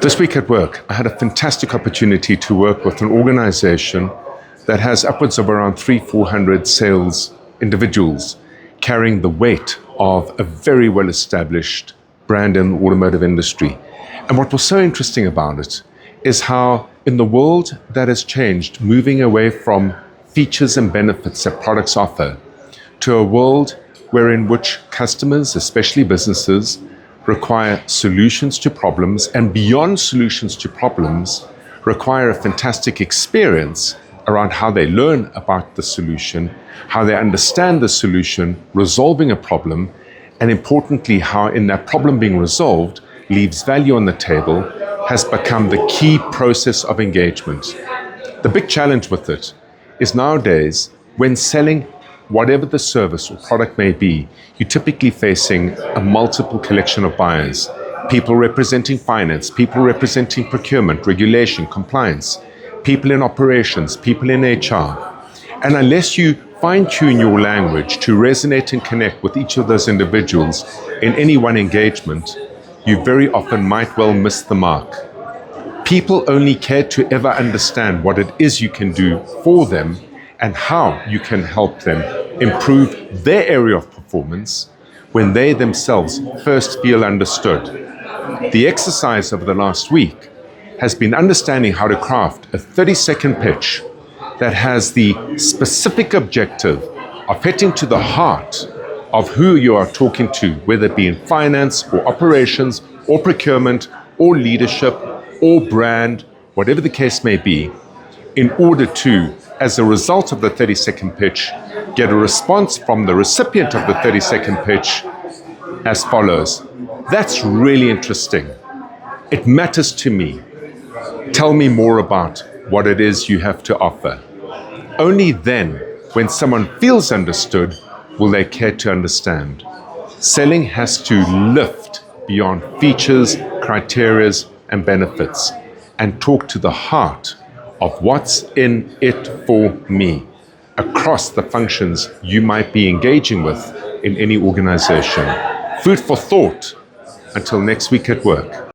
This week at work, I had a fantastic opportunity to work with an organization that has upwards of around 400 sales individuals carrying the weight of a very well-established brand in the automotive industry. And what was so interesting about it is how in the world that has changed, moving away from features and benefits that products offer to a world wherein which customers, especially businesses, require solutions to problems, and beyond solutions to problems, require a fantastic experience around how they learn about the solution, how they understand the solution, resolving a problem, and importantly, how in that problem being resolved leaves value on the table, has become the key process of engagement. The big challenge with it is nowadays, when selling whatever the service or product may be, you're typically facing a multiple collection of buyers. People representing finance, people representing procurement, regulation, compliance, people in operations, people in HR. And unless you fine-tune your language to resonate and connect with each of those individuals in any one engagement, you very often might well miss the mark. People only care to ever understand what it is you can do for them and how you can help them improve their area of performance when they themselves first feel understood. The exercise of the last week has been understanding how to craft a 30-second pitch that has the specific objective of hitting to the heart of who you are talking to, whether it be in finance or operations or procurement or leadership or brand, whatever the case may be, in order to, as a result of the 30-second pitch, get a response from the recipient of the 30-second pitch as follows. That's really interesting. It matters to me. Tell me more about what it is you have to offer. Only then, when someone feels understood, will they care to understand. Selling has to lift beyond features, criteria, and benefits and talk to the heart of what's in it for me across the functions you might be engaging with in any organization. Food for thought until next week at work.